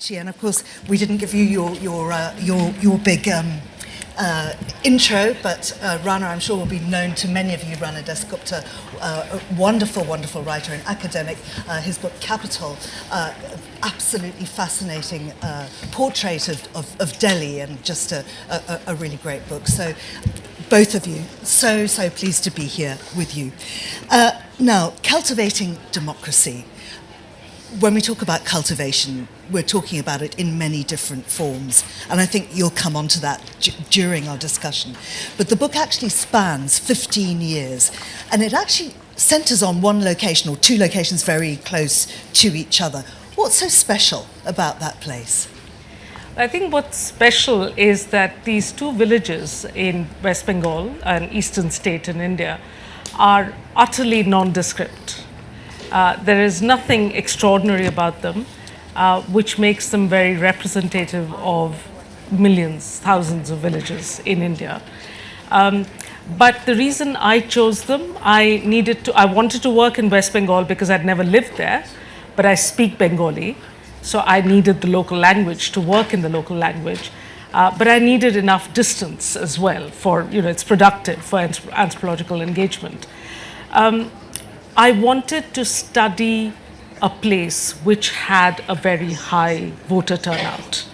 Banerjee, and of course we didn't give you your big intro, but Rana, I'm sure, will be known to many of you. Rana Dasgupta, a wonderful, wonderful writer and academic. His book Capital, absolutely fascinating portrait of Delhi, and just a really great book. So both of you, so pleased to be here with you. Now, Cultivating Democracy. When we talk about cultivation, we're talking about it in many different forms, and I think you'll come on to that during our discussion. But the book actually spans 15 years, and it actually centres on one location, or two locations very close to each other. What's so special about that place? I think what's special is that these two villages in West Bengal, an eastern state in India, are utterly nondescript. There is nothing extraordinary about them, which makes them very representative of millions, thousands of villages in India. But the reason I chose them, I wanted to work in West Bengal because I'd never lived there, but I speak Bengali, so I needed the local language to work in the local language. But I needed enough distance as well for, it's productive for anthropological engagement. I wanted to study a place which had a very high voter turnout,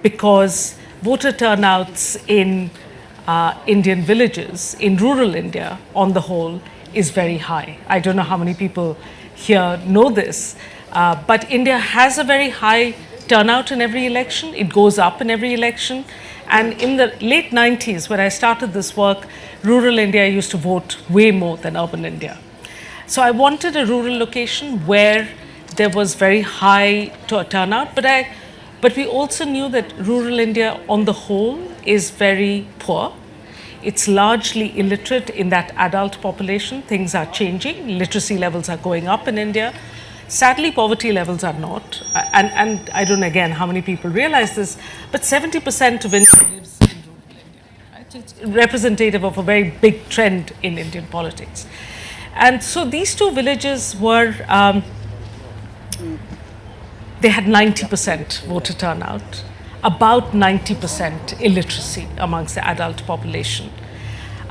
because voter turnouts in Indian villages, in rural India on the whole, is very high. I don't know how many people here know this, but India has a very high turnout in every election. It goes up in every election. And in the late 90s, when I started this work, rural India used to vote way more than urban India. So I wanted a rural location where there was very high turnout, but we also knew that rural India on the whole is very poor. It's largely illiterate in that adult population. Things are changing. Literacy levels are going up in India. Sadly, poverty levels are not. And I don't know, again, how many people realize this, but 70% of India lives in rural India. Right? So it's representative of a very big trend in Indian politics. And so these two villages were, they had 90% voter turnout, about 90% illiteracy amongst the adult population,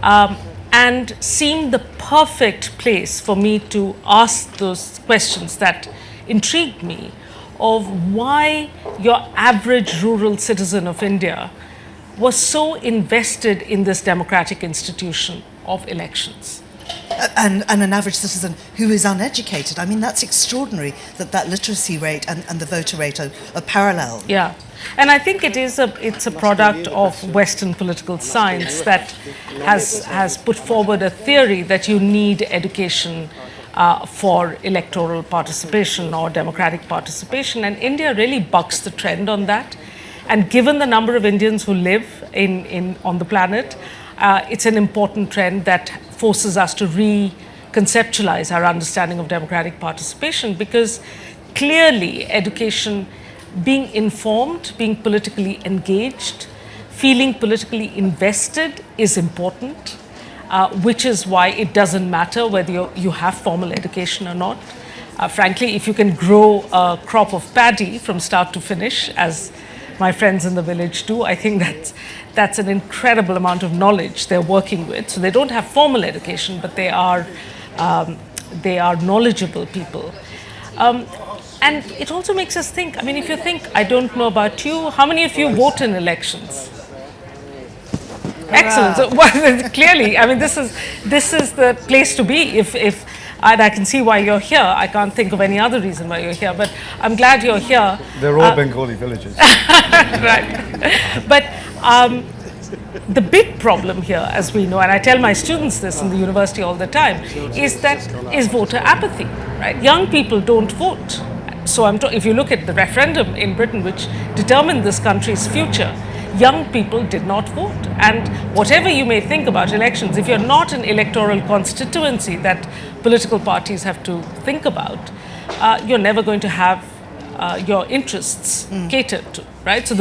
and seemed the perfect place for me to ask those questions that intrigued me of why your average rural citizen of India was so invested in this democratic institution of elections. And an average citizen who is uneducated. I mean, that's extraordinary that literacy rate and the voter rate are parallel. Yeah, and I think it's a product of Western political science that has put forward a theory that you need education for electoral participation or democratic participation, and India really bucks the trend on that. And given the number of Indians who live on the planet, it's an important trend that forces us to reconceptualize our understanding of democratic participation, because clearly education, being informed, being politically engaged, feeling politically invested is important, which is why it doesn't matter whether you have formal education or not. Frankly, if you can grow a crop of paddy from start to finish, as my friends in the village do, I think that's an incredible amount of knowledge they're working with. So they don't have formal education, but they are knowledgeable people. And it also makes us think, I mean, if you think, I don't know about you, how many of you vote in elections? Excellent. So, well, clearly, I mean, this is the place to be. And I can see why you're here. I can't think of any other reason why you're here, but I'm glad you're here. They're all Bengali villages. Right. But the big problem here, as we know, and I tell my students this in the university all the time, is voter apathy. Right? Young people don't vote. So if you look at the referendum in Britain, which determined this country's future, young people did not vote. And whatever you may think about elections, if you're not an electoral constituency that political parties have to think about, you're never going to have your interests catered to, right? So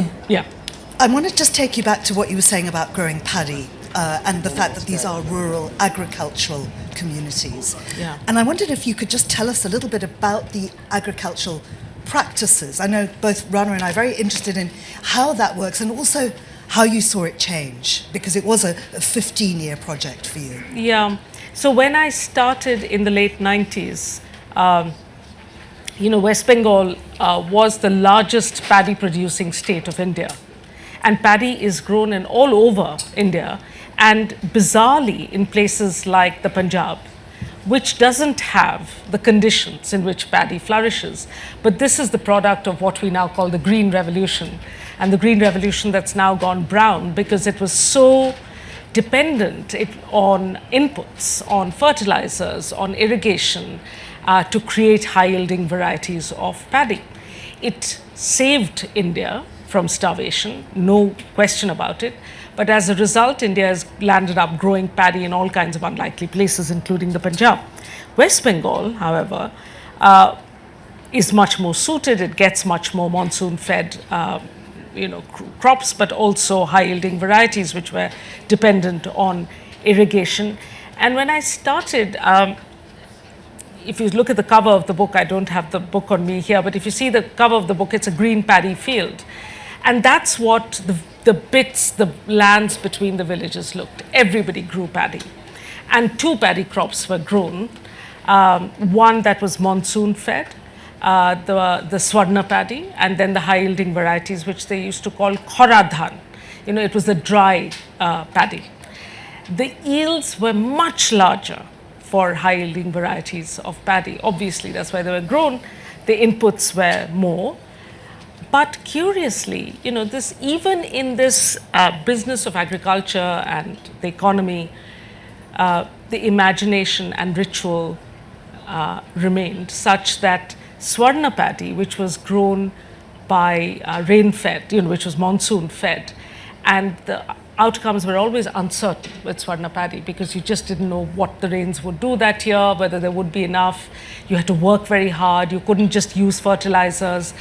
I want to just take you back to what you were saying about growing paddy and the fact that these are rural agricultural communities. Yeah. And I wondered if you could just tell us a little bit about the agricultural practices. I know both Rana and I are very interested in how that works and also how you saw it change, because it was a 15-year project for you. Yeah. So when I started in the late 90s, West Bengal was the largest paddy producing state of India. And paddy is grown in all over India, and bizarrely in places like the Punjab, which doesn't have the conditions in which paddy flourishes. But this is the product of what we now call the Green Revolution, and the Green Revolution that's now gone brown because it was so dependent on inputs, on fertilizers, on irrigation, to create high-yielding varieties of paddy. It saved India from starvation, no question about it. But as a result, India has landed up growing paddy in all kinds of unlikely places, including the Punjab. West Bengal, however, is much more suited. It gets much more monsoon-fed crops, but also high-yielding varieties which were dependent on irrigation. And when I started, if you look at the cover of the book, I don't have the book on me here, but if you see the cover of the book, it's a green paddy field. And that's what the lands between the villages looked. Everybody grew paddy. And two paddy crops were grown. One that was monsoon fed, the Swarna paddy, and then the high yielding varieties which they used to call Khoradhan. It was the dry paddy. The yields were much larger for high yielding varieties of paddy. Obviously, that's why they were grown. The inputs were more. But curiously, even in this business of agriculture and the economy, the imagination and ritual remained such that Swarna paddy, which was grown by rain-fed, which was monsoon-fed, and the outcomes were always uncertain with Swarna paddy because you just didn't know what the rains would do that year, whether there would be enough. You had to work very hard. You couldn't just use fertilizers.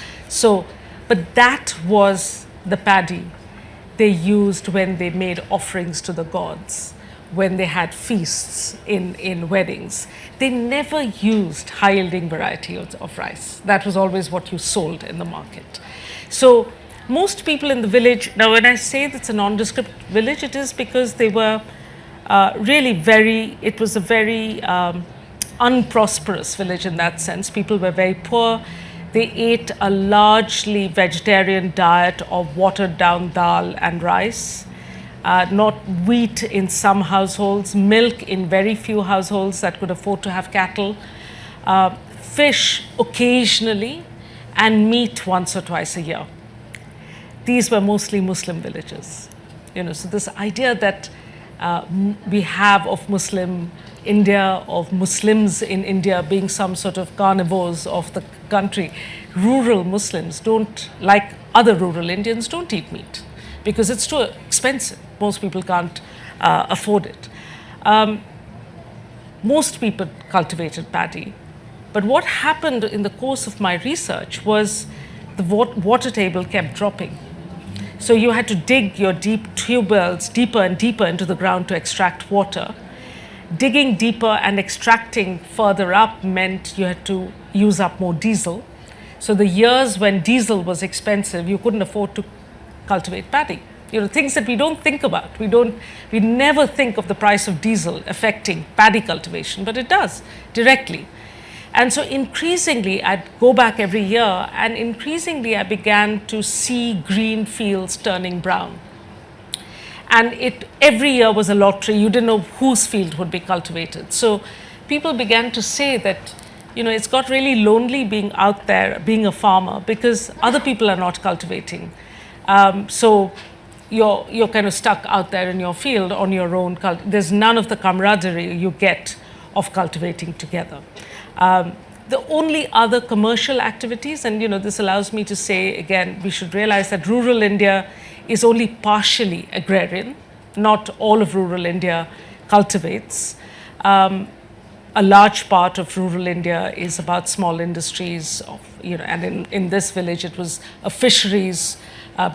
But that was the paddy they used when they made offerings to the gods, when they had feasts in weddings. They never used high-yielding variety of rice. That was always what you sold in the market. So most people in the village, now when I say it's a nondescript village, it is because they were it was a very unprosperous village in that sense. People were very poor. They ate a largely vegetarian diet of watered down dal and rice, not wheat in some households, milk in very few households that could afford to have cattle, fish occasionally, and meat once or twice a year. These were mostly Muslim villages. So this idea that we have of Muslim India, of Muslims in India being some sort of carnivores of the country. Rural Muslims don't, like other rural Indians, don't eat meat because it's too expensive. Most people can't afford it. Most people cultivated paddy. But what happened in the course of my research was the water table kept dropping. So you had to dig your deep tube wells deeper and deeper into the ground to extract water. Digging deeper and extracting further up meant you had to use up more diesel. So the years when diesel was expensive, you couldn't afford to cultivate paddy. Things that we don't think about. We never think of the price of diesel affecting paddy cultivation, but it does directly. And so increasingly, I'd go back every year, and increasingly I began to see green fields turning brown. And every year was a lottery. You didn't know whose field would be cultivated. So people began to say that, it's got really lonely being out there, being a farmer, because other people are not cultivating. So you're kind of stuck out there in your field on your own. There's none of the camaraderie you get of cultivating together. The only other commercial activities, and this allows me to say again, we should realize that rural India is only partially agrarian. Not all of rural India cultivates. A large part of rural India is about small industries, and in this village it was a fisheries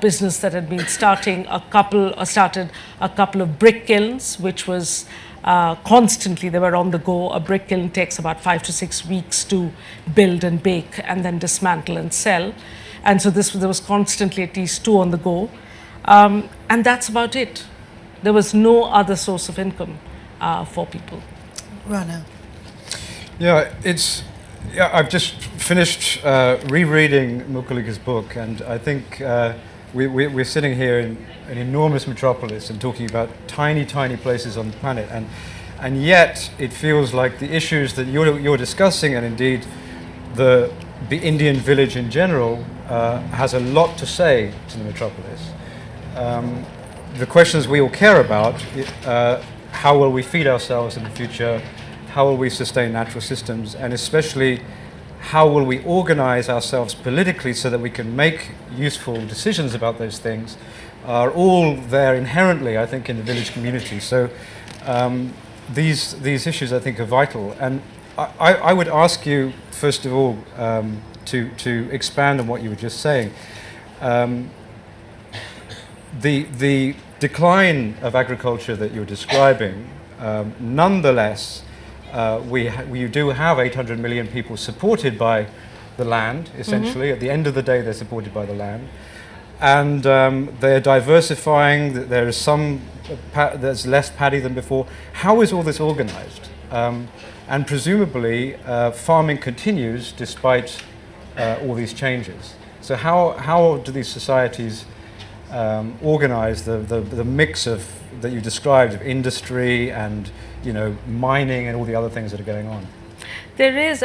business that had been started a couple of brick kilns, which was Constantly, they were on the go. A brick kiln takes about 5 to 6 weeks to build and bake and then dismantle and sell. And so there was constantly at least 2 on the go. And that's about it. There was no other source of income for people. Rana. Yeah, I've just finished rereading Mukulika's book, and I think we're sitting here in an enormous metropolis and talking about tiny, tiny places on the planet, and yet it feels like the issues that you're discussing, and indeed the Indian village in general, has a lot to say to the metropolis. The questions we all care about: how will we feed ourselves in the future? How will we sustain natural systems? And especially, how will we organize ourselves politically so that we can make useful decisions about those things, are all there inherently, I think, in the village community. So these issues, I think, are vital. And I would ask you, first of all, to expand on what you were just saying. The decline of agriculture that you're describing, nonetheless, we do have 800 million people supported by the land, essentially. Mm-hmm. At the end of the day, they're supported by the land. And they're diversifying. There is there's less paddy than before. How is all this organized? And presumably, farming continues despite all these changes. So how do these societies organize the mix that you described of industry and mining and all the other things that are going on? There is,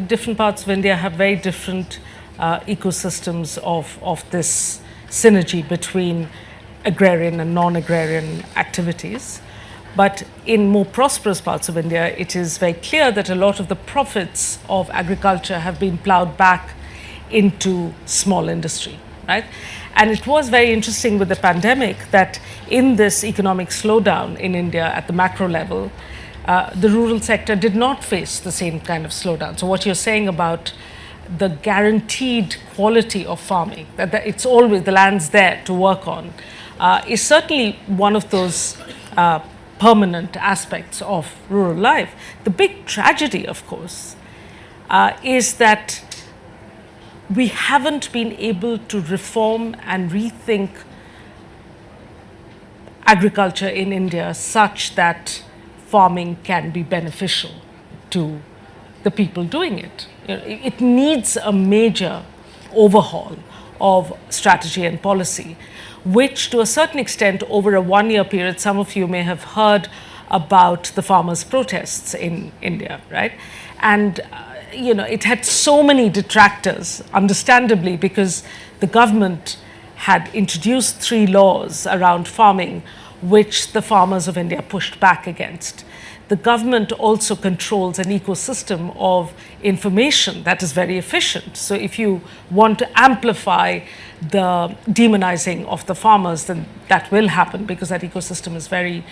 different parts of India have very different ecosystems of this synergy between agrarian and non-agrarian activities. But in more prosperous parts of India, it is very clear that a lot of the profits of agriculture have been plowed back into small industry, right? And it was very interesting with the pandemic that in this economic slowdown in India at the macro level, the rural sector did not face the same kind of slowdown. So what you're saying about the guaranteed quality of farming, that it's always the land's there to work on, is certainly one of those permanent aspects of rural life. The big tragedy, of course, is that we haven't been able to reform and rethink agriculture in India such that farming can be beneficial to the people doing it. It needs a major overhaul of strategy and policy, which to a certain extent over a 1-year period, some of you may have heard about the farmers' protests in India, right? And it had so many detractors, understandably, because the government had introduced 3 laws around farming, which the farmers of India pushed back against. The government also controls an ecosystem of information that is very efficient. So if you want to amplify the demonizing of the farmers, then that will happen because that ecosystem is very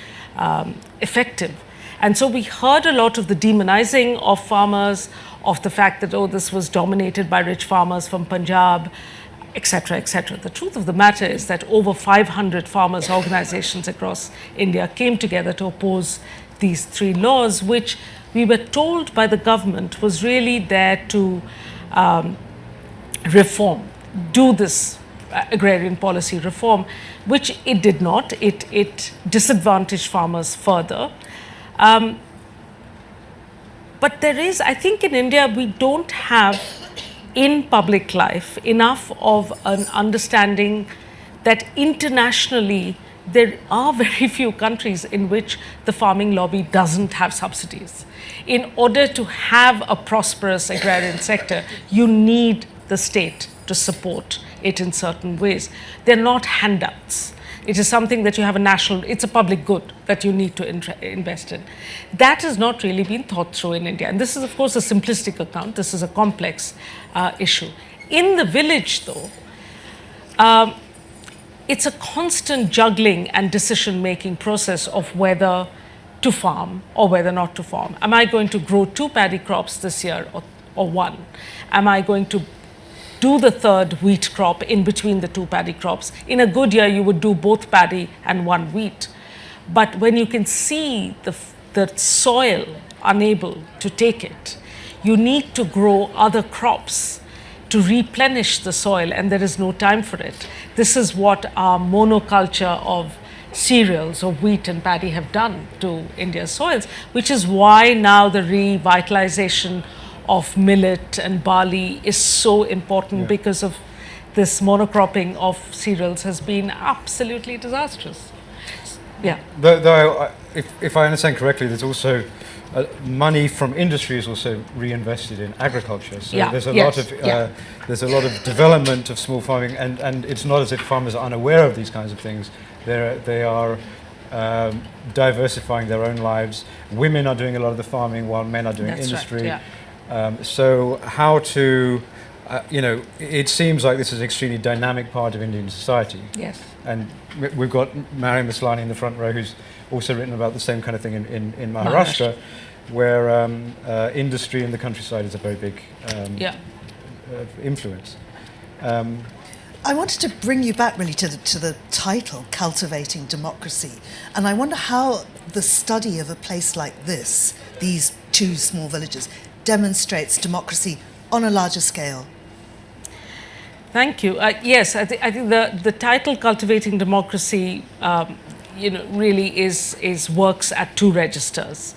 effective. And so we heard a lot of the demonizing of farmers, of the fact that, this was dominated by rich farmers from Punjab, etc., etc. The truth of the matter is that over 500 farmers' organizations across India came together to oppose these 3 laws, which we were told by the government was really there to reform, do this agrarian policy reform, which it did not. It disadvantaged farmers further. But there is, I think in India, we don't have in public life enough of an understanding that internationally there are very few countries in which the farming lobby doesn't have subsidies. In order to have a prosperous agrarian sector, you need the state to support it in certain ways. They're not handouts. It is something that you have it's a public good that you need to invest in. That has not really been thought through in India. And this is, of course, a simplistic account. This is a complex issue. In the village, though, it's a constant juggling and decision-making process of whether to farm or whether not to farm. Am I going to grow 2 paddy crops this year or 1? Am I going to do the 3rd wheat crop in between the 2 paddy crops? In a good year, you would do both paddy and 1 wheat. But when you can see the soil unable to take it, you need to grow other crops to replenish the soil, and there is no time for it. This is what our monoculture of cereals of wheat and paddy have done to India's soils, which is why now the revitalization of millet and barley is so important, because of this monocropping of cereals has been absolutely disastrous. Yeah. Though if I understand correctly, there's also money from industry is also reinvested in agriculture. So there's a lot of development of small farming, and it's not as if farmers are unaware of these kinds of things. They are diversifying their own lives. Women are doing a lot of the farming while men are doing industry. Right, so how to, it seems like this is an extremely dynamic part of Indian society. Yes. And we've got Mariam Maslani in the front row, who's also written about the same kind of thing in Maharashtra, where industry in the countryside is a very big influence. I wanted to bring you back really to the title, Cultivating Democracy. And I wonder how the study of a place like this, these two small villages, demonstrates democracy on a larger scale. Thank you. Yes, I think the title Cultivating Democracy really is works at two registers.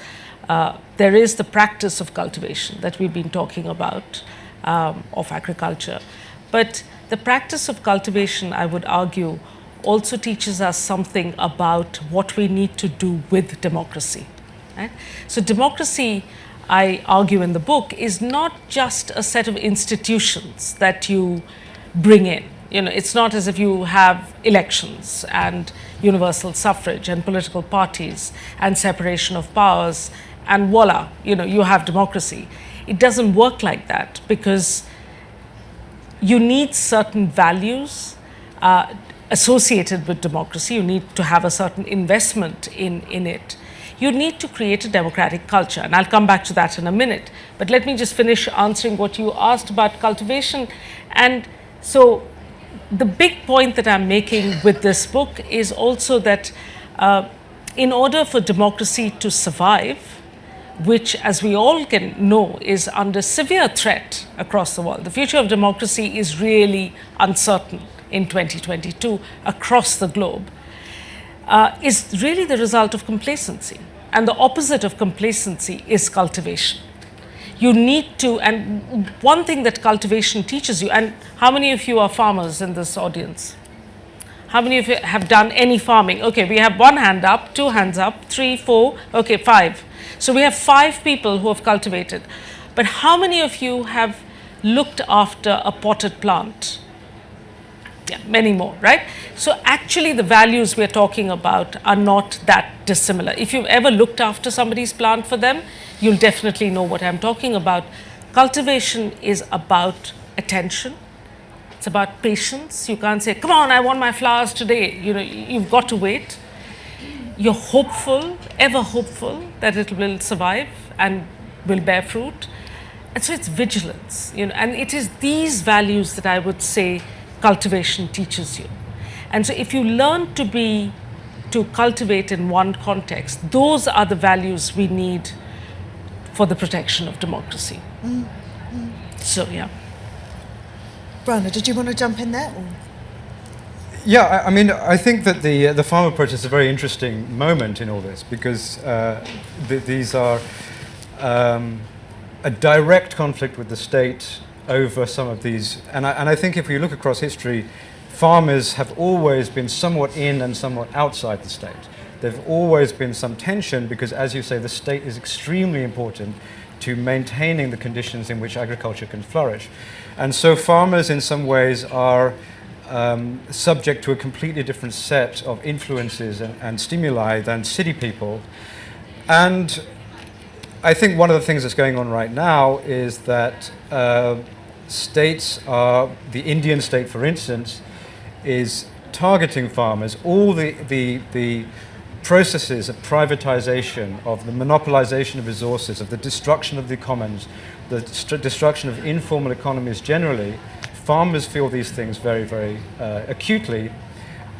There is the practice of cultivation that we've been talking about, of agriculture. But the practice of cultivation, I would argue, also teaches us something about what we need to do with democracy. Right? So democracy, I argue in the book, is not just a set of institutions that you bring in. It's not as if you have elections and universal suffrage and political parties and separation of powers and voila, you have democracy. It doesn't work like that, because you need certain values associated with democracy. You need to have a certain investment in it. You need to create a democratic culture, and I'll come back to that in a minute. But let me just finish answering what you asked about cultivation. And so the big point that I'm making with this book is also that in order for democracy to survive, which, as we all can know, is under severe threat across the world. The future of democracy is really uncertain in 2022 across the globe, is really the result of complacency. And the opposite of complacency is cultivation. You need to, and one thing that cultivation teaches you, and how many of you are farmers in this audience? How many of you have done any farming? Okay, we have one hand up, two hands up, 3, 4, okay, 5. So we have 5 people who have cultivated. But how many of you have looked after a potted plant? Yeah, many more, right? So actually the values we're talking about are not that dissimilar. If you've ever looked after somebody's plant for them, you'll definitely know what I'm talking about. Cultivation is about attention. It's about patience. You can't say, come on, I want my flowers today. You've got to wait. You're hopeful, ever hopeful that it will survive and will bear fruit. And so it's vigilance, and it is these values that I would say cultivation teaches you. And so if you learn to cultivate in one context, those are the values we need for the protection of democracy. So, yeah. Rana, did you want to jump in there? Or? Yeah, I think that the farmer protest is a very interesting moment in all this, because these are a direct conflict with the state over some of these. And I think if we look across history, farmers have always been somewhat in and somewhat outside the state. There've always been some tension, because, as you say, the state is extremely important to maintaining the conditions in which agriculture can flourish. And so farmers in some ways are subject to a completely different set of influences and stimuli than city people. And I think one of the things that's going on right now is that states are, the Indian state, for instance, is targeting farmers. All the processes of privatization, of the monopolization of resources, of the destruction of the commons, the destruction of informal economies generally, farmers feel these things very, very acutely.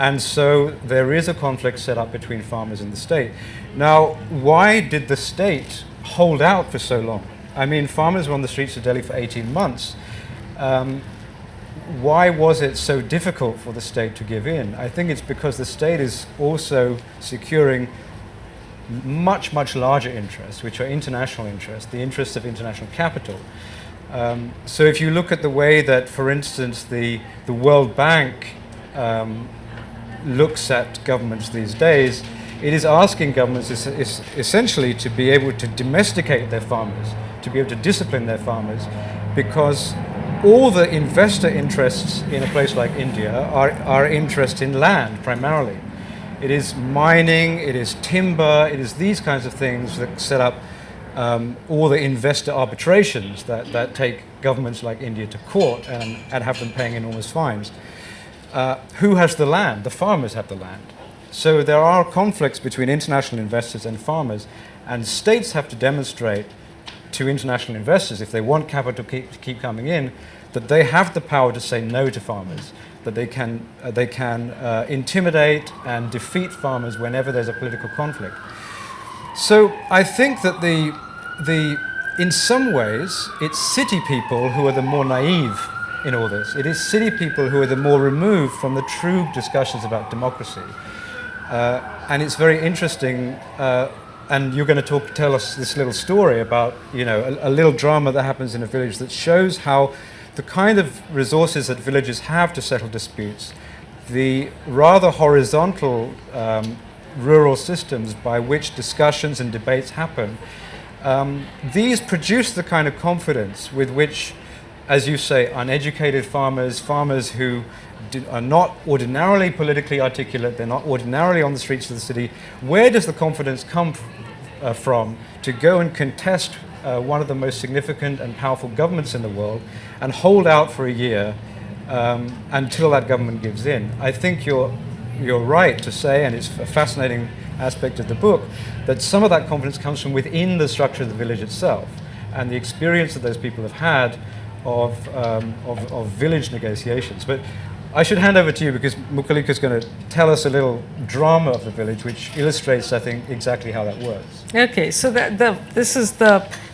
And so there is a conflict set up between farmers and the state. Now, why did the state hold out for so long? I mean, farmers were on the streets of Delhi for 18 months. Why was it so difficult for the state to give in? I think it's because the state is also securing much, much larger interests, which are international interests, the interests of international capital. So if you look at the way that, for instance, the World Bank looks at governments these days, it is asking governments essentially to be able to domesticate their farmers, to be able to discipline their farmers, because all the investor interests in a place like India are interests in land primarily. It is mining, it is timber, it is these kinds of things that set up all the investor arbitrations that take governments like India to court and have them paying enormous fines. Who has the land? The farmers have the land. So there are conflicts between international investors and farmers, and states have to demonstrate to international investors, if they want capital to keep coming in, that they have the power to say no to farmers, that they can intimidate and defeat farmers whenever there's a political conflict. So I think that in some ways, it's city people who are the more naive in all this. It is city people who are the more removed from the true discussions about democracy. And it's very interesting, and you're going to tell us this little story about, a little drama that happens in a village that shows how the kind of resources that villages have to settle disputes, the rather horizontal rural systems by which discussions and debates happen, these produce the kind of confidence with which, as you say, uneducated farmers who are not ordinarily politically articulate, they're not ordinarily on the streets of the city, where does the confidence come from to go and contest one of the most significant and powerful governments in the world and hold out for a year until that government gives in? I think you're right to say, and it's a fascinating aspect of the book, that some of that confidence comes from within the structure of the village itself and the experience that those people have had of village negotiations. But I should hand over to you, because Mukulika is going to tell us a little drama of the village, which illustrates, I think, exactly how that works. Okay, so there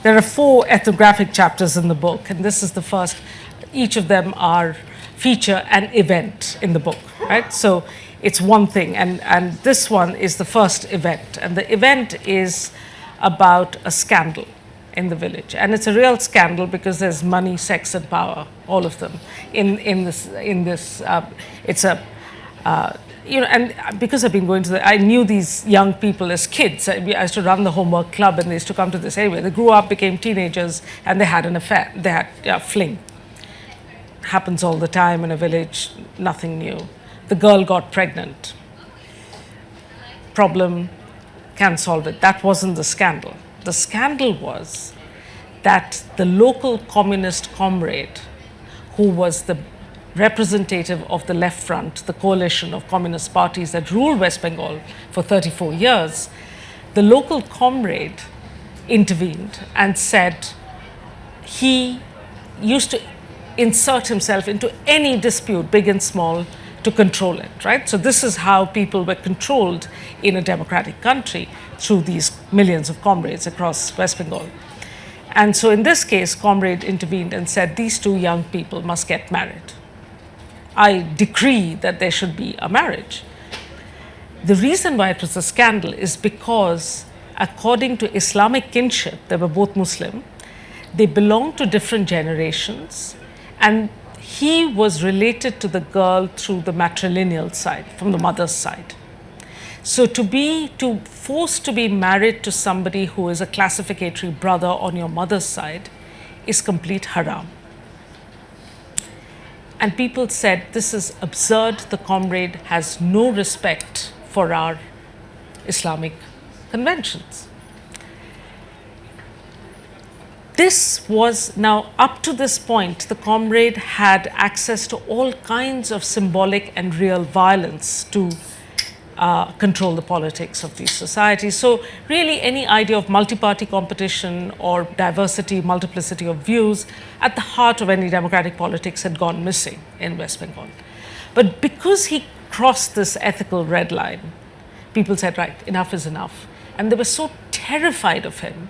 are 4 ethnographic chapters in the book, and this is the first. Each of them feature an event in the book, right? So it's one thing, and this one is the first event, and the event is about a scandal in the village, and it's a real scandal because there's money, sex, and power, all of them in this. It's a and because I've been going to I knew these young people as kids. I used to run the homework club, and they used to come to this anyway. They grew up, became teenagers, and they had an affair. They had a fling. Happens all the time in a village. Nothing new. The girl got pregnant. Problem, can't solve it. That wasn't the scandal. The scandal was that the local communist comrade, who was the representative of the Left Front, the coalition of communist parties that ruled West Bengal for 34 years, the local comrade intervened and said he used to insert himself into any dispute, big and small, to control it, right? So this is how people were controlled in a democratic country, through these millions of comrades across West Bengal. And so in this case, comrade intervened and said, these 2 young people must get married. I decree that there should be a marriage. The reason why it was a scandal is because, according to Islamic kinship, they were both Muslim, they belonged to different generations, and he was related to the girl through the matrilineal side, from the mother's side. So to forced to be married to somebody who is a classificatory brother on your mother's side is complete haram. And people said, this is absurd. The comrade has no respect for our Islamic conventions. This was now, up to this point, the comrade had access to all kinds of symbolic and real violence to control the politics of these societies. So really any idea of multi-party competition or diversity, multiplicity of views at the heart of any democratic politics had gone missing in West Bengal. But because he crossed this ethical red line, people said, right, enough is enough. And they were so terrified of him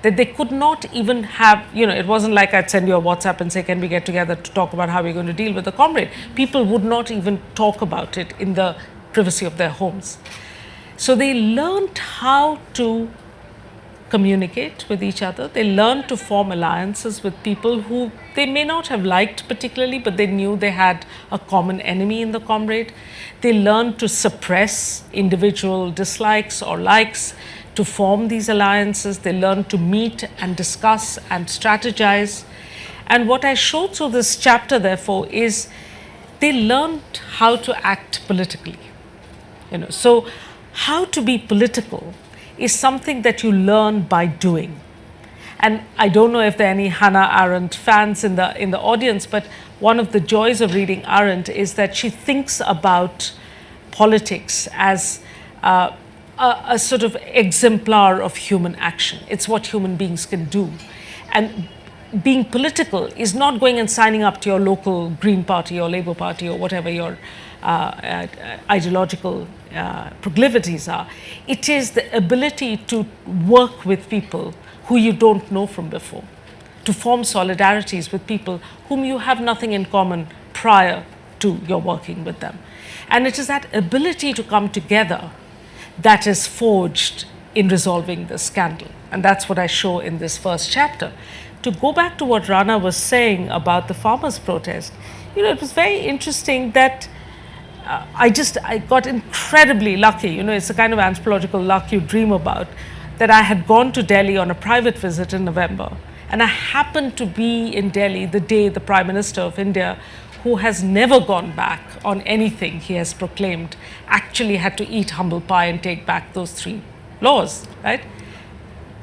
that they could not even have, it wasn't like I'd send you a WhatsApp and say, can we get together to talk about how we're going to deal with the comrade? People would not even talk about it in the privacy of their homes. So they learned how to communicate with each other. They learned to form alliances with people who they may not have liked particularly, but they knew they had a common enemy in the comrade. They learned to suppress individual dislikes or likes to form these alliances. They learned to meet and discuss and strategize. And what I showed through this chapter, therefore, is they learned how to act politically. So how to be political is something that you learn by doing. And I don't know if there are any Hannah Arendt fans in the audience, but one of the joys of reading Arendt is that she thinks about politics as a sort of exemplar of human action. It's what human beings can do. And being political is not going and signing up to your local Green Party or Labour Party or whatever your ideological proclivities are. It is the ability to work with people who you don't know from before, to form solidarities with people whom you have nothing in common prior to your working with them. And it is that ability to come together that is forged in resolving this scandal. And that's what I show in this first chapter. To go back to what Rana was saying about the farmers' protest, it was very interesting that I got incredibly lucky. It's the kind of anthropological luck you dream about, that I had gone to Delhi on a private visit in November. And I happened to be in Delhi the day the Prime Minister of India, who has never gone back on anything he has proclaimed, actually had to eat humble pie and take back those 3 laws, right?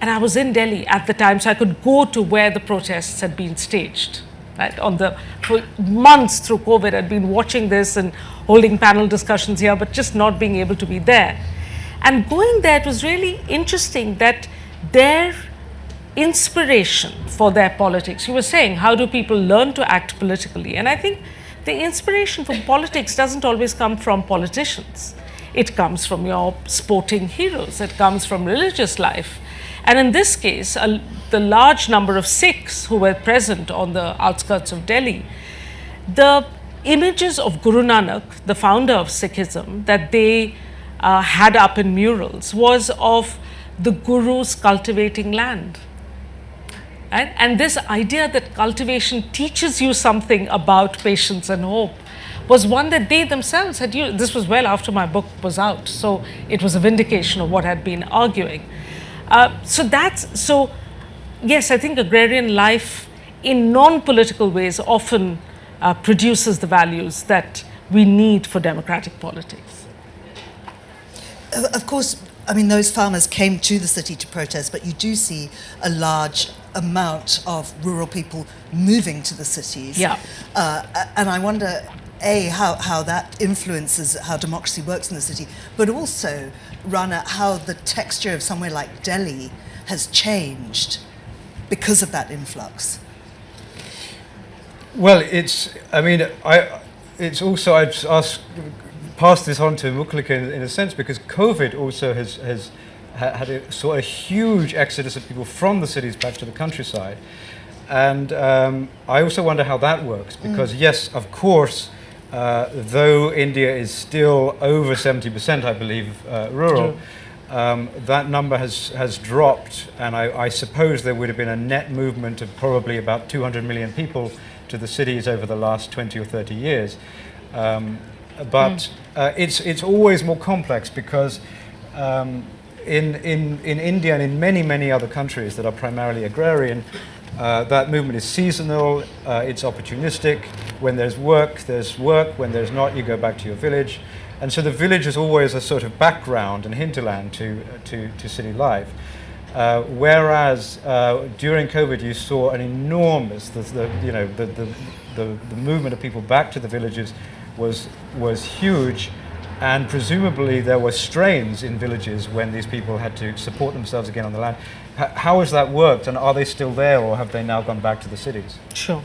And I was in Delhi at the time, so I could go to where the protests had been staged. Right? For months through COVID, I'd been watching this and holding panel discussions here, but just not being able to be there. And going there, it was really interesting that their inspiration for their politics, you were saying, how do people learn to act politically? And I think the inspiration for politics doesn't always come from politicians. It comes from your sporting heroes. It comes from religious life. And in this case, the large number of Sikhs who were present on the outskirts of Delhi, the images of Guru Nanak, the founder of Sikhism, that they had up in murals was of the Guru's cultivating land. Right? And this idea that cultivation teaches you something about patience and hope was one that they themselves had used. This was well after my book was out, so it was a vindication of what I'd been arguing. So yes, I think agrarian life in non-political ways often produces the values that we need for democratic politics. Of course, I mean, those farmers came to the city to protest, but you do see a large amount of rural people moving to the cities. Yeah. And I wonder, how that influences how democracy works in the city, but also, Rana, how the texture of somewhere like Delhi has changed because of that influx. Well, it's also, I'd pass this on to Mukulika in a sense, because COVID also has had a huge exodus of people from the cities back to the countryside. And I also wonder how that works, because yes, of course, though India is still over 70%, I believe, rural, that number has dropped, and I suppose there would have been a net movement of probably about 200 million people to the cities over the last 20 or 30 years. But it's always more complex, because in India and in many other countries that are primarily agrarian, that movement is seasonal, it's opportunistic. When there's work, there's work. When there's not, you go back to your village. And so the village is always a sort of background and hinterland to city life. Whereas during COVID, you saw an enormous, the movement of people back to the villages was huge, and presumably there were strains in villages when these people had to support themselves again on the land. How has that worked, and are they still there, or have they now gone back to the cities? Sure.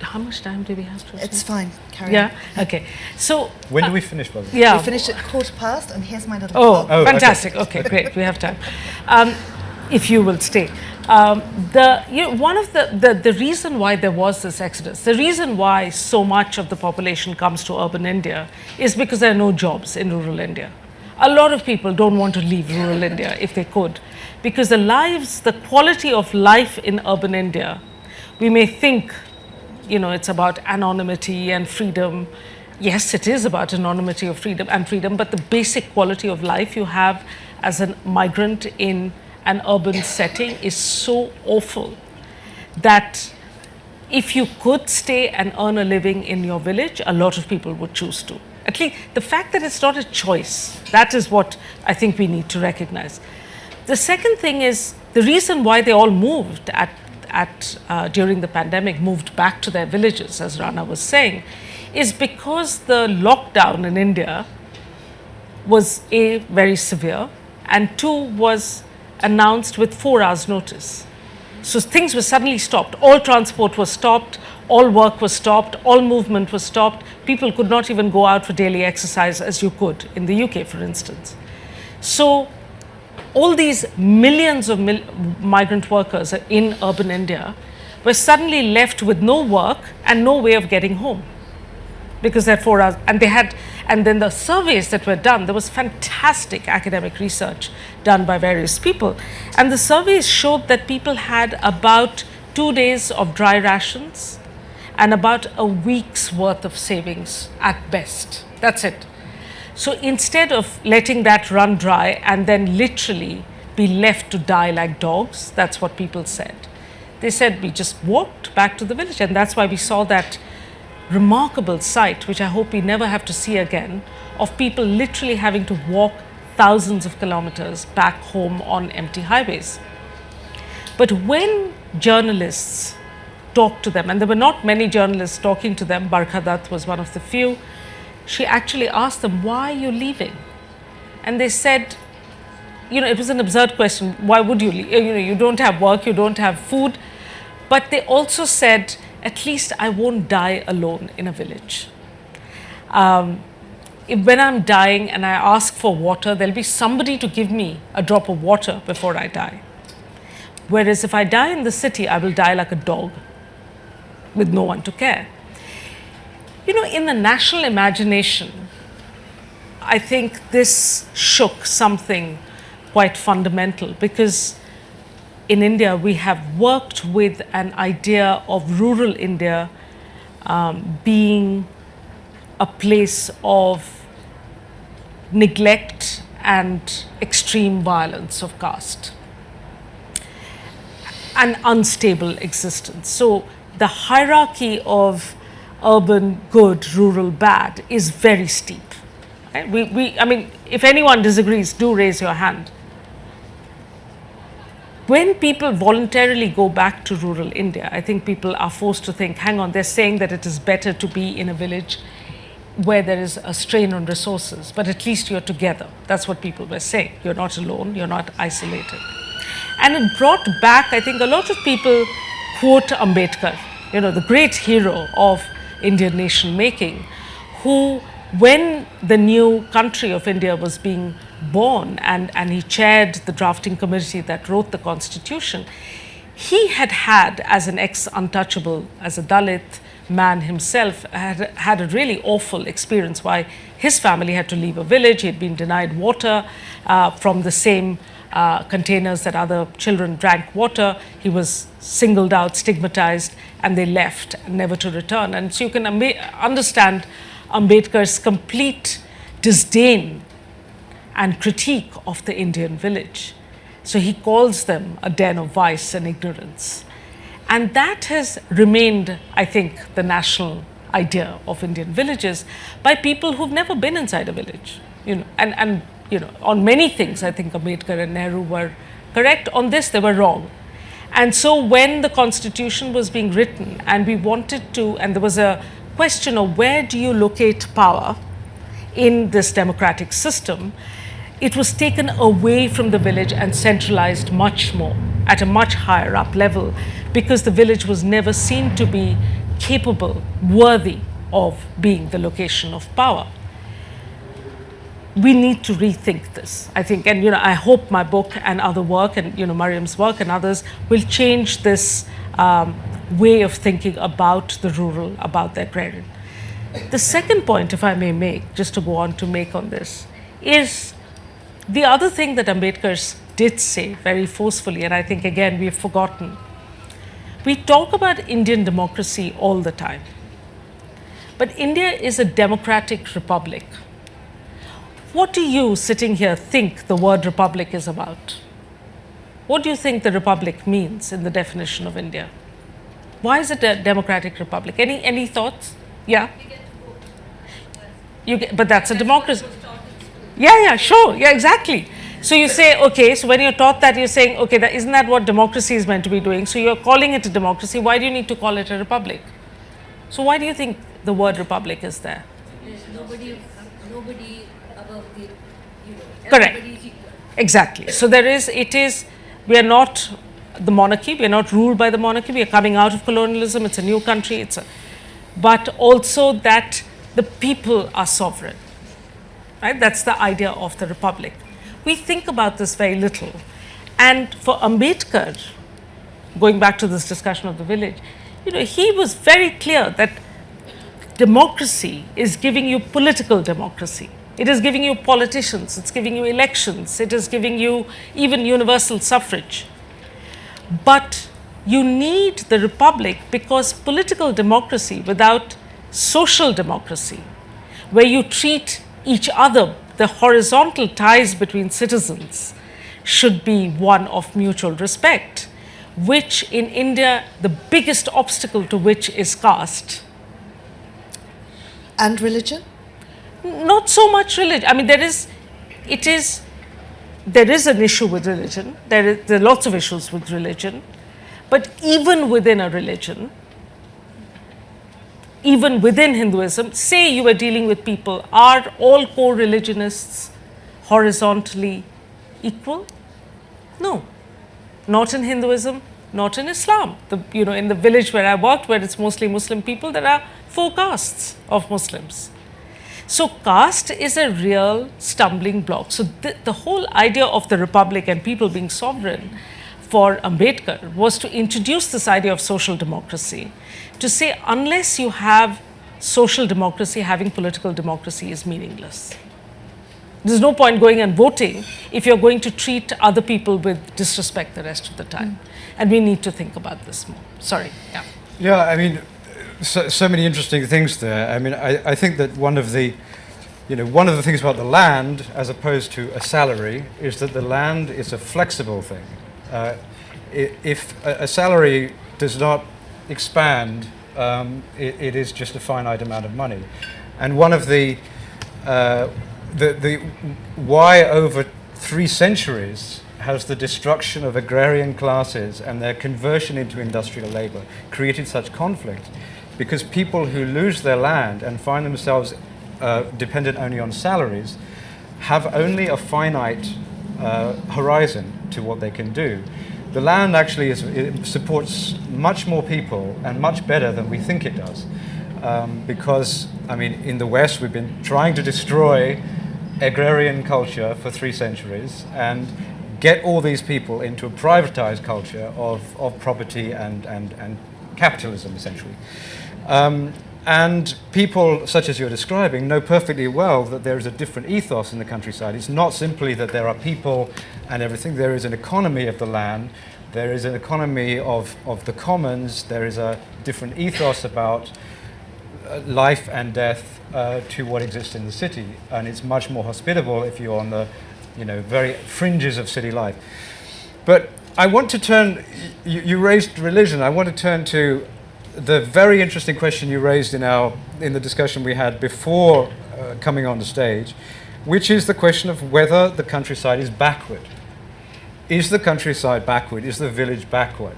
how much time do we have to? It's fine. Carry Yeah. on. Okay. So When do we finish, by the way? yeah. We finished at 1:15, and here's my little. Oh, clock. fantastic. Okay, great. We have time. If you will stay. One of the reason why there was this exodus, the reason why so much of the population comes to urban India is because there are no jobs in rural India. A lot of people don't want to leave rural India if they could, because the quality of life in urban India, we may think, it's about anonymity and freedom. Yes, it is about anonymity of freedom, but the basic quality of life you have as a migrant in an urban setting is so awful that if you could stay and earn a living in your village, a lot of people would choose to. At least the fact that it's not a choice, that is what I think we need to recognize. The second thing is the reason why they all moved during the pandemic, moved back to their villages, as Rana was saying, is because the lockdown in India was A, very severe, and 2, was announced with 4 hours notice. So things were suddenly stopped. All transport was stopped, all work was stopped, all movement was stopped. People could not even go out for daily exercise as you could in the UK, for instance. So all these millions of migrant workers in urban India were suddenly left with no work and no way of getting home, because they had 4 hours, and then the surveys that were done, there was fantastic academic research done by various people, and the surveys showed that people had about 2 days of dry rations and about a week's worth of savings at best. That's it. So instead of letting that run dry and then literally be left to die like dogs, that's what people said. They said we just walked back to the village, and that's why we saw that remarkable sight, which I hope we never have to see again, of people literally having to walk thousands of kilometers back home on empty highways. But when journalists talked to them, and there were not many journalists talking to them, Barkha Dutt was one of the few, she actually asked them, why are you leaving? And they said, it was an absurd question, why would you leave? You don't have work, you don't have food. But they also said, at least I won't die alone in a village. When I'm dying and I ask for water, there'll be somebody to give me a drop of water before I die. Whereas if I die in the city, I will die like a dog with no one to care. In the national imagination, I think this shook something quite fundamental, because in India, we have worked with an idea of rural India being a place of neglect and extreme violence of caste, an unstable existence. So the hierarchy of urban good, rural bad is very steep. Right? I mean, if anyone disagrees, do raise your hand. When people voluntarily go back to rural India, I think people are forced to think, hang on, they're saying that it is better to be in a village where there is a strain on resources, but at least you're together. That's what people were saying. You're not alone, you're not isolated. And it brought back, I think a lot of people quote Ambedkar, the great hero of Indian nation making, who, when the new country of India was being born and he chaired the drafting committee that wrote the constitution, he had as an ex-untouchable, as a Dalit man himself, had a really awful experience why his family had to leave a village. He had been denied water from the same containers that other children drank water. He was singled out, stigmatized, and they left, never to return. And so you can understand Ambedkar's complete disdain and critique of the Indian village. So he calls them a den of vice and ignorance. And that has remained, I think, the national idea of Indian villages by people who've never been inside a village. And on many things, I think Ambedkar and Nehru were correct. On this, they were wrong. And so when the constitution was being written and we wanted to, and there was a question of where do you locate power in this democratic system, it was taken away from the village and centralized much more at a much higher up level, because the village was never seen to be capable, worthy of being the location of power. We need to rethink this, I think, and I hope my book and other work, and Mariam's work and others, will change this way of thinking about the rural, about the agrarian. The second point, if I may make, just to go on to make on this, is the other thing that Ambedkar did say very forcefully, and I think again we've forgotten. We talk about Indian democracy all the time, but India is a democratic republic. What do you, sitting here, think the word republic is about? What do you think the republic means in the definition of India? Why is it a democratic republic? Any thoughts? Yeah? But that's a democracy. Yeah, sure. Yeah, exactly. So you say, okay, so when you're taught that, you're saying, okay, isn't that what democracy is meant to be doing? So you're calling it a democracy. Why do you need to call it a republic? So why do you think the word republic is there? There's nobody above the, Correct. everybody is equal. Exactly. So we are not the monarchy, we are not ruled by the monarchy, we are coming out of colonialism, it's a new country, but also that the people are sovereign, right? That's the idea of the republic. We think about this very little. And for Ambedkar, going back to this discussion of the village, he was very clear that democracy is giving you political democracy. It is giving you politicians, it's giving you elections, it is giving you even universal suffrage. But you need the republic because political democracy without social democracy, where you treat each other, the horizontal ties between citizens should be one of mutual respect, which in India, the biggest obstacle to which is caste. And religion? Not so much religion. I mean, there is an issue with religion. There are lots of issues with religion. But even within a religion, even within Hinduism, say you are dealing with people, are all core religionists horizontally equal? No. Not in Hinduism, not in Islam. In the village where I worked, where it's mostly Muslim people, there are 4 castes of Muslims. So caste is a real stumbling block. So the whole idea of the republic and people being sovereign for Ambedkar was to introduce this idea of social democracy, to say unless you have social democracy, having political democracy is meaningless. There's no point going and voting if you're going to treat other people with disrespect the rest of the time. And we need to think about this more. Sorry. Yeah. Yeah, I mean, so many interesting things there. I mean, I think that one of the things about the land, as opposed to a salary, is that the land is a flexible thing. If a salary does not expand, it is just a finite amount of money. And one of the why over 3 centuries has the destruction of agrarian classes and their conversion into industrial labor created such conflict? Because people who lose their land and find themselves dependent only on salaries have only a finite horizon to what they can do. The land actually it supports much more people and much better than we think it does. Because, I mean, in the West, we've been trying to destroy agrarian culture for 3 centuries and get all these people into a privatized culture of property and capitalism, essentially. And people, such as you're describing, know perfectly well that there is a different ethos in the countryside. It's not simply that there are people and everything. There is an economy of the land. There is an economy of the commons. There is a different ethos about life and death to what exists in the city. And it's much more hospitable if you're on the very fringes of city life. But I want to turn, you raised religion. I want to turn to the very interesting question you raised in the discussion we had before coming on the stage, which is the question of whether the countryside is backward. Is the countryside backward? Is the village backward?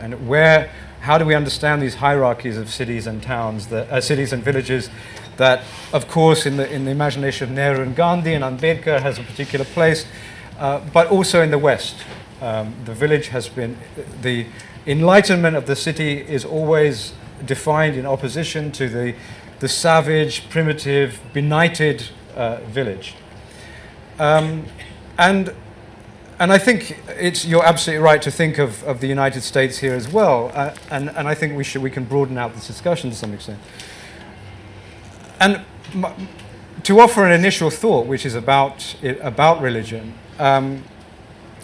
And how do we understand these hierarchies of cities and towns, cities and villages that, of course, in the imagination of Nehru and Gandhi and Ambedkar has a particular place, but also in the West. The village has been, the enlightenment of the city is always defined in opposition to the savage, primitive, benighted village. And I think you're absolutely right to think of the United States here as well, and I think we can broaden out this discussion to some extent. And to offer an initial thought, which is about religion,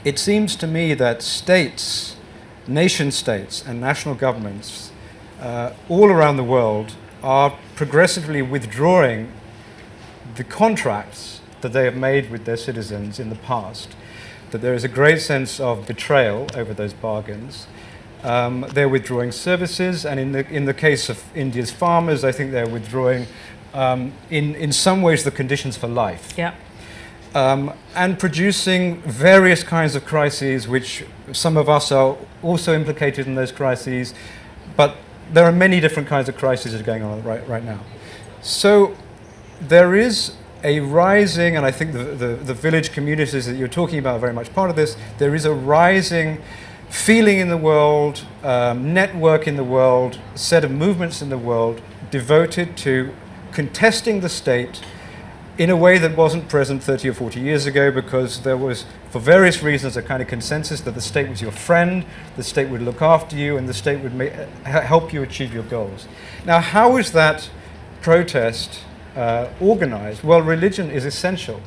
it seems to me that states, nation states, and national governments all around the world are progressively withdrawing the contracts that they have made with their citizens in the past. That there is a great sense of betrayal over those bargains. They're withdrawing services, and in the case of India's farmers, I think they're withdrawing, in some ways, the conditions for life. Yeah. And producing various kinds of crises, which some of us are also implicated in those crises, but there are many different kinds of crises that are going on right now. So there is a rising, and I think the village communities that you're talking about are very much part of this, there is a rising feeling in the world, network in the world, set of movements in the world devoted to contesting the state in a way that wasn't present 30 or 40 years ago, because there was, for various reasons, a kind of consensus that the state was your friend, the state would look after you, and the state would help you achieve your goals. Now, how is that protest organized? Well, religion is essential.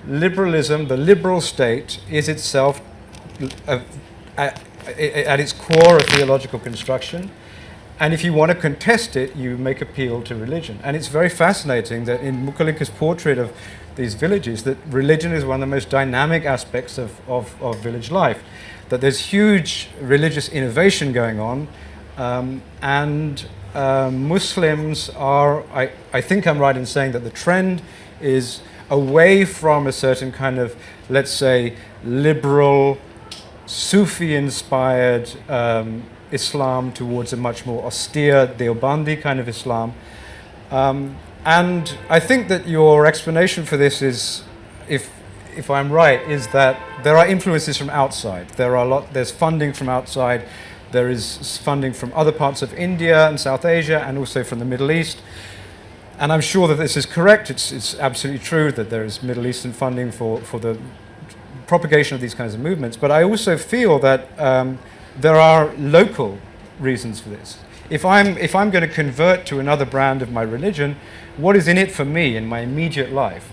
Liberalism, the liberal state, is itself at its core a theological construction. And if you want to contest it, you make appeal to religion. And it's very fascinating that in Mukulika's portrait of these villages, that religion is one of the most dynamic aspects of village life. That there's huge religious innovation going on, and Muslims are, I think I'm right in saying that the trend is away from a certain kind of, let's say, liberal, Sufi-inspired Islam towards a much more austere Deobandi kind of Islam. And I think that your explanation for this is, if I'm right, is that there are influences from outside. There's funding from outside. There is funding from other parts of India and South Asia, and also from the Middle East. And I'm sure that this is correct. It's absolutely true that there is Middle Eastern funding for the propagation of these kinds of movements. But I also feel that there are local reasons for this. If I'm going to convert to another brand of my religion, what is in it for me in my immediate life?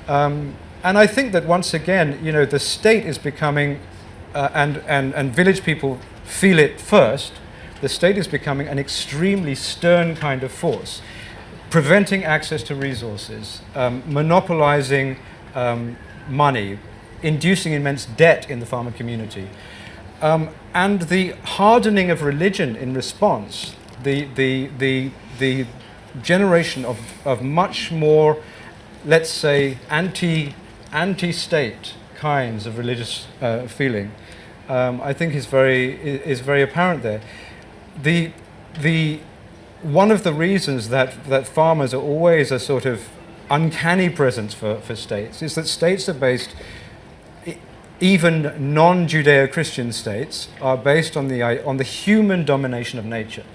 And I think that once again, the state is becoming, and village people feel it first, the state is becoming an extremely stern kind of force, preventing access to resources, monopolizing money, inducing immense debt in the farmer community. And the hardening of religion in response, the generation of much more, let's say, anti-state kinds of religious feeling, I think is very apparent there. One of the reasons that farmers are always a sort of uncanny presence for states is that states are based, even non-Judeo-Christian states are based on the human domination of nature.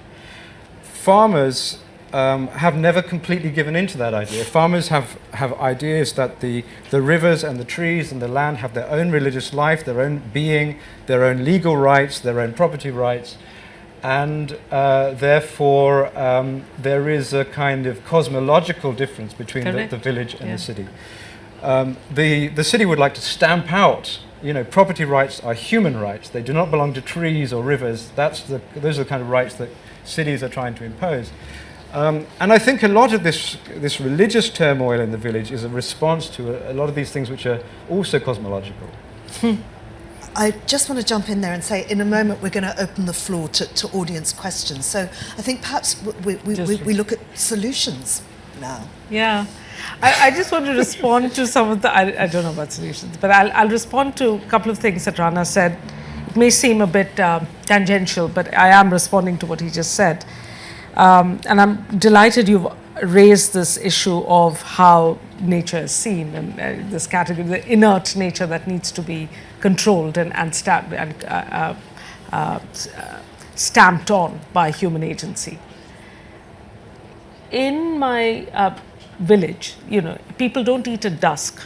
Farmers have never completely given in to that idea. Farmers have ideas that the rivers and the trees and the land have their own religious life, their own being, their own legal rights, their own property rights, and therefore there is a kind of cosmological difference between the village and the city. The city would like to stamp out, property rights are human rights. They do not belong to trees or rivers. Those are the kind of rights that cities are trying to impose. And I think a lot of this religious turmoil in the village is a response to a lot of these things which are also cosmological. I just want to jump in there and say, in a moment, we're going to open the floor to audience questions. So I think perhaps we look at solutions now. Yeah. I just want to respond to some of the, I don't know about solutions, but I'll respond to a couple of things that Rana said. It may seem a bit tangential, but I am responding to what he just said. And I'm delighted you've raised this issue of how nature is seen, and this category, the inert stamped on by human agency. In my village, people don't eat at dusk.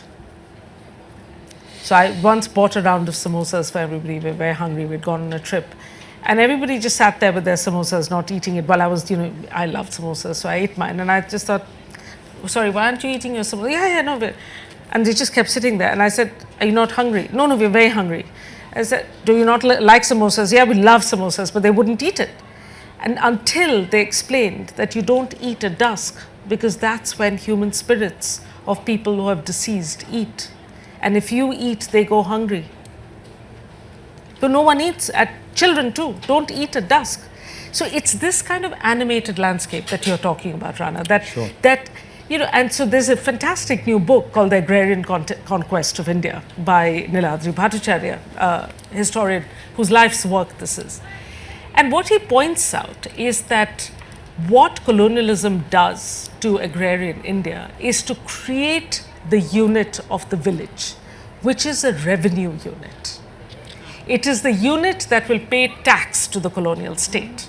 So I once bought a round of samosas for everybody. We were very hungry. We'd gone on a trip. And everybody just sat there with their samosas, not eating it. While I was, I loved samosas, so I ate mine. And I just thought, sorry, why aren't you eating your samosa? Yeah, no. And they just kept sitting there. And I said, are you not hungry? No, we're very hungry. I said, do you not like samosas? Yeah, we love samosas, but they wouldn't eat it. And until they explained that you don't eat at dusk, because that's when human spirits of people who have deceased eat. And if you eat, they go hungry. So no one eats children too, don't eat at dusk. So it's this kind of animated landscape that you're talking about, Rana, and so there's a fantastic new book called The Agrarian Conquest of India by Niladri Bhattacharya, a historian whose life's work this is. And what he points out is that what colonialism does to agrarian India is to create the unit of the village, which is a revenue unit. It is the unit that will pay tax to the colonial state.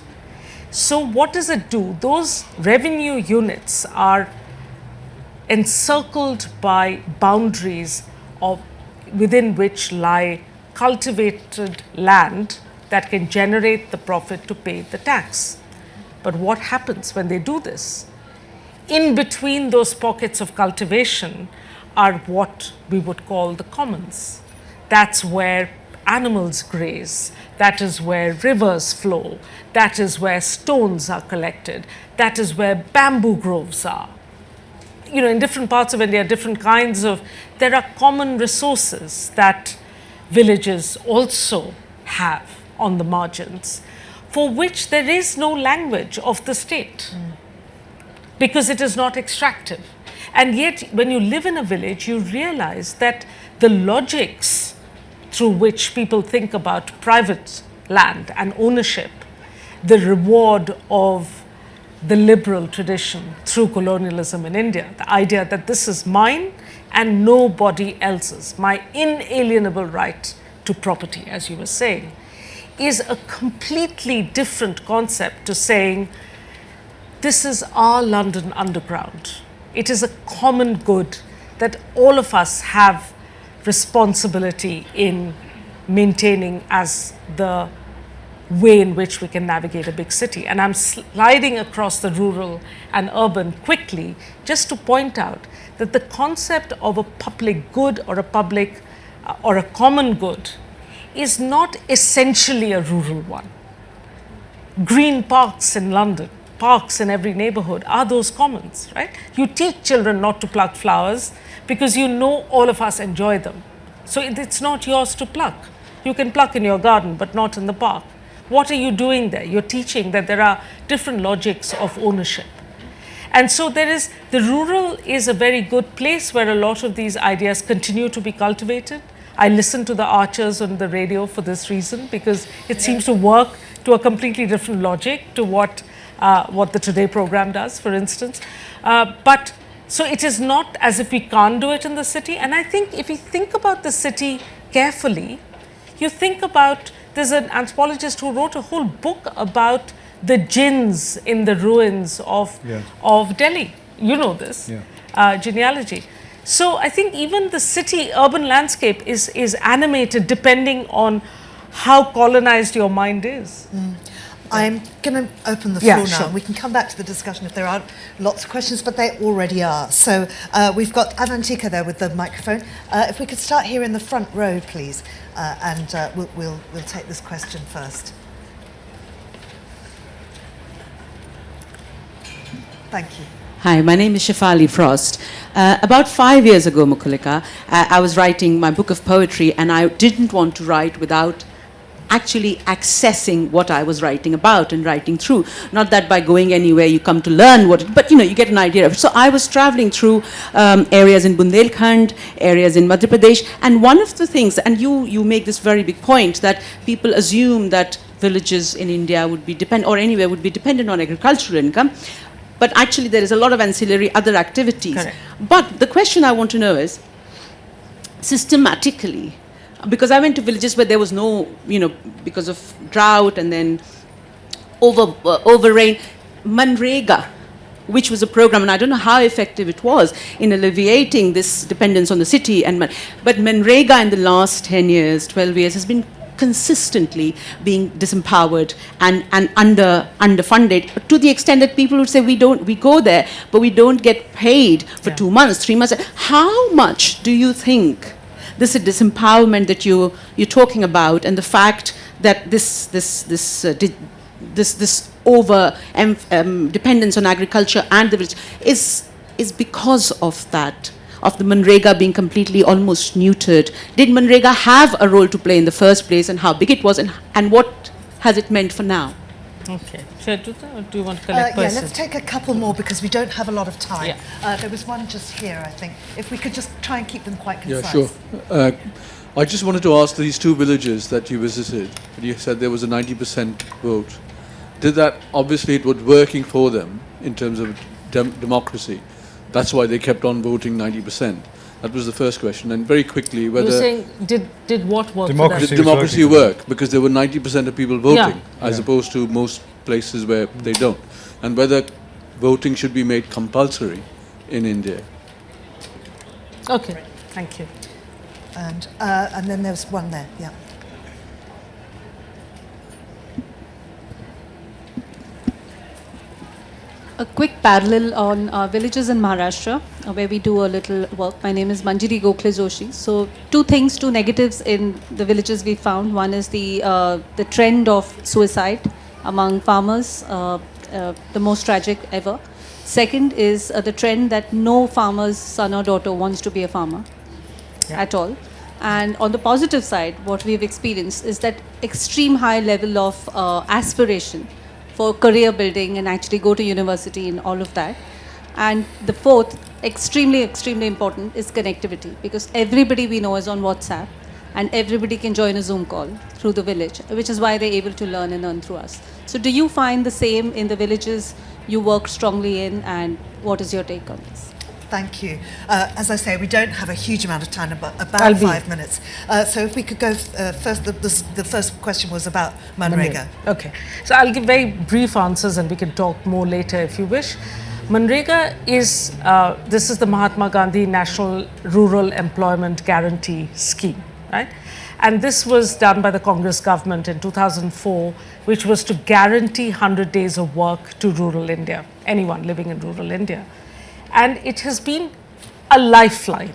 So what does it do? Those revenue units are encircled by boundaries within which lie cultivated land that can generate the profit to pay the tax. But what happens when they do this? In between those pockets of cultivation are what we would call the commons. That's where animals graze, that is where rivers flow, that is where stones are collected, that is where bamboo groves are. In different parts of India, there are common resources that villages also have on the margins, for which there is no language of the state, because it is not extractive. And yet, when you live in a village, you realize that the logics through which people think about private land and ownership, the reward of the liberal tradition through colonialism in India, the idea that this is mine and nobody else's, my inalienable right to property, as you were saying, is a completely different concept to saying, this is our London underground. It is a common good that all of us have responsibility in maintaining as the way in which we can navigate a big city. And I'm sliding across the rural and urban quickly just to point out that the concept of a public good or a common good is not essentially a rural one. Green parks in London, parks in every neighborhood are those commons, right? You teach children not to pluck flowers because all of us enjoy them. So it's not yours to pluck. You can pluck in your garden, but not in the park. What are you doing there? You're teaching that there are different logics of ownership. And so the rural is a very good place where a lot of these ideas continue to be cultivated. I listen to the Archers on the radio for this reason, because it seems to work to a completely different logic to what the Today program does, for instance. So it is not as if we can't do it in the city. And I think if you think about the city carefully, you think about, there's an anthropologist who wrote a whole book about the jinns in the ruins of Delhi. You know this, genealogy. So I think even the city-urban landscape is animated depending on how colonized your mind is. I'm going to open the floor now. Sure. We can come back to the discussion if there are lots of questions, but they already are. So we've got Avantika there with the microphone. If we could start here in the front row, please, and we'll take this question first. Thank you. Hi, my name is Shefali Frost. About 5 years ago, Mukulika, I was writing my book of poetry, and I didn't want to write without actually accessing what I was writing about and writing through. Not that by going anywhere you come to learn but you get an idea of it. So I was traveling through areas in Bundelkhand, areas in Madhya Pradesh, and one of the things, and you make this very big point, that people assume that villages in India would be or anywhere would be dependent on agricultural income. But actually there is a lot of ancillary other activities. Correct. But the question I want to know is, systematically, because I went to villages where there was no, because of drought, and then overreign. Manrega, which was a program, and I don't know how effective it was in alleviating this dependence on the city. But Manrega in the last 10 years, 12 years, has been consistently being disempowered and underfunded, to the extent that people would say we go there, but we don't get paid for 2 months, 3 months. How much do you think this disempowerment that you're talking about, and the fact that this over dependence on agriculture and the village is because of that, of the Manrega being completely almost neutered? Did Manrega have a role to play in the first place, and how big it was, and what has it meant for now? Okay. Should I do that, or do you want to collect Yeah, questions? let's take a couple more because we don't have a lot of time. Yeah. There was one just here, I think. If we could just try and keep them quite concise. Yeah, sure. I just wanted to ask these 2 villages that you visited. You said there was a 90% vote. Did that, obviously it was working for them in terms of democracy. That's why they kept on voting 90%. That was the first question. And very quickly, whether... You're saying, did what work Democracy. for did them? democracy work? Because there were 90% of people voting, as Yeah. opposed to most places where they don't. And whether voting should be made compulsory in India. Okay, thank you. And then there's one there, yeah. A quick parallel on villages in Maharashtra, where we do a little work. My name is Manjiri Gokhale Joshi. So 2 negatives in the villages we found. One is the trend of suicide among farmers, the most tragic ever. Second is the trend that no farmer's son or daughter wants to be a farmer at all. And on the positive side, what we've experienced is that extreme high level of aspiration for career building and actually go to university and all of that. And the fourth, extremely important, is connectivity, because everybody we know is on WhatsApp and everybody can join a Zoom call through the village, which is why they're able to learn and earn through us. So do you find the same in the villages you work strongly in, and what is your take on this? Thank you. As I say, we don't have a huge amount of time, about I'll be- 5 minutes. So if we could go first, the first question was about Manrega. Okay, so I'll give very brief answers and we can talk more later if you wish. Manrega is, this is the Mahatma Gandhi National Rural Employment Guarantee Scheme, right? And this was done by the Congress government in 2004, which was to guarantee 100 days of work to rural India, anyone living in rural India. And it has been a lifeline.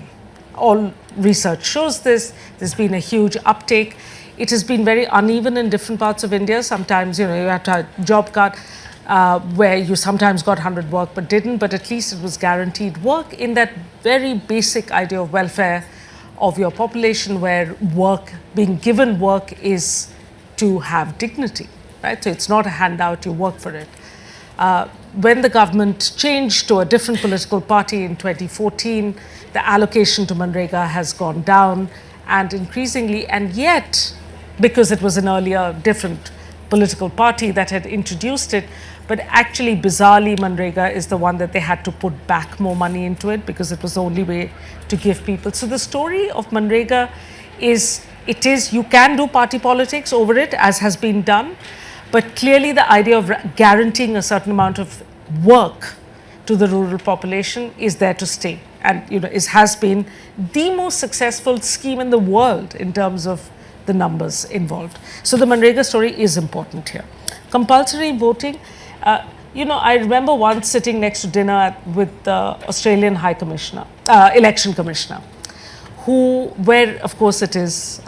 All research shows this. There's been a huge uptake. It has been very uneven in different parts of India. Sometimes, you had to have a job card where you sometimes got 100 work but didn't, but at least it was guaranteed work in that very basic idea of welfare of your population, where work, being given work, is to have dignity, right? So it's not a handout, you work for it. When the government changed to a different political party in 2014, the allocation to Manrega has gone down, and increasingly, and yet, because it was an earlier different political party that had introduced it, but actually bizarrely Manrega is the one that they had to put back more money into it because it was the only way to give people. So the story of Manrega is, you can do party politics over it, as has been done, but clearly the idea of guaranteeing a certain amount of work to the rural population is there to stay, and has been the most successful scheme in the world in terms of the numbers involved. So the Manrega story is important here. Compulsory voting, I remember once sitting next to dinner with the Australian High Commissioner, Election Commissioner, where of course it is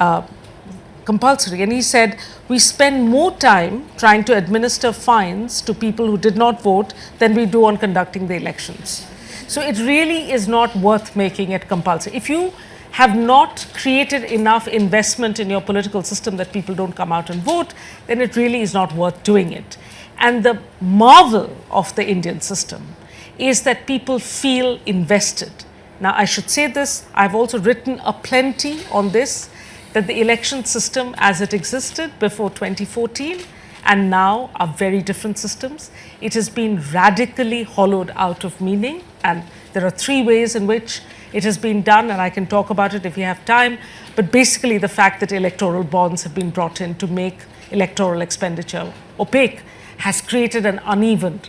compulsory, and he said, we spend more time trying to administer fines to people who did not vote than we do on conducting the elections. So it really is not worth making it compulsory. If you have not created enough investment in your political system that people don't come out and vote, then it really is not worth doing it. And the marvel of the Indian system is that people feel invested. Now, I should say this, I've also written a plenty on this, that the election system as it existed before 2014 and now are very different systems. It has been radically hollowed out of meaning, and there are 3 ways in which it has been done, and I can talk about it if you have time. But basically the fact that electoral bonds have been brought in to make electoral expenditure opaque has created an uneven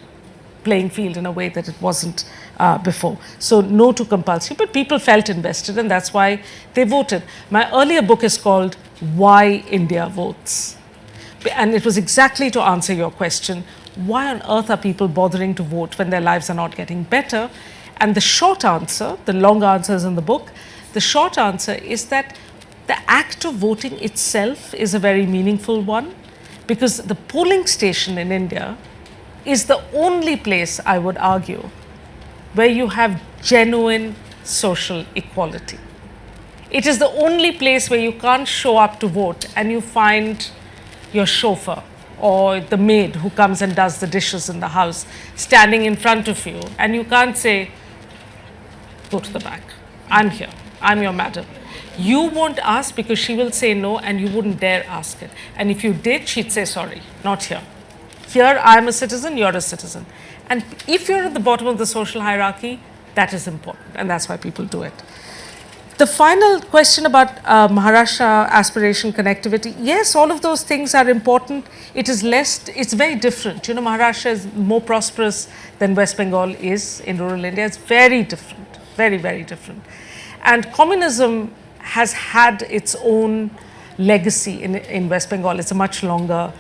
playing field in a way that it wasn't before. So no to compulsory, but people felt invested, and that's why they voted. My earlier book is called Why India Votes. And it was exactly to answer your question, why on earth are people bothering to vote when their lives are not getting better? And the short answer, the long answer is in the book, the short answer is that the act of voting itself is a very meaningful one, because the polling station in India is the only place, I would argue, where you have genuine social equality. It is the only place where you can't show up to vote and you find your chauffeur or the maid who comes and does the dishes in the house standing in front of you, and you can't say, go to the back, I'm here, I'm your madam. You won't ask because she will say no, and you wouldn't dare ask it. And if you did, she'd say, sorry, not here. Here, I'm a citizen, you're a citizen. And if you're at the bottom of the social hierarchy, that is important, and that's why people do it. The final question about Maharashtra aspiration connectivity, yes, all of those things are important. It is less, it's very different. You know, Maharashtra is more prosperous than West Bengal is in rural India. It's very different, very, very different. And communism has had its own legacy in West Bengal. It's a much longer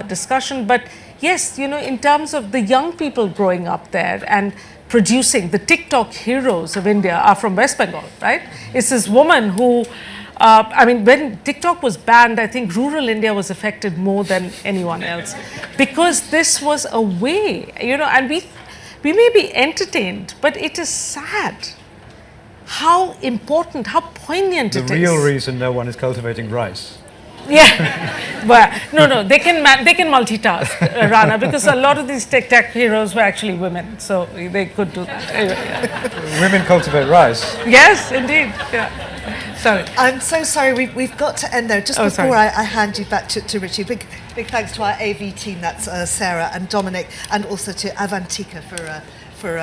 discussion. But yes, you know, in terms of the young people growing up there and producing, the TikTok heroes of India are from West Bengal, right? It's this woman who, I mean, when TikTok was banned, I think rural India was affected more than anyone else, because this was a way, you know, and we may be entertained, but it is sad how important, how poignant it is. The real reason no one is cultivating rice. Yeah, well, no, they can multitask, Rana, because a lot of these TikTok heroes were actually women, so they could do that. Anyway, yeah. Women cultivate rice. Yes, indeed. Yeah. Sorry. I'm so sorry, we've got to end there. Just before sorry. I hand you back to Richie, big thanks to our AV team, that's Sarah and Dominic, and also to Avantika for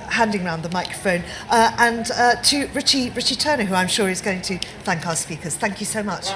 handing around the microphone, and to Richie Turner, who I'm sure is going to thank our speakers. Thank you so much.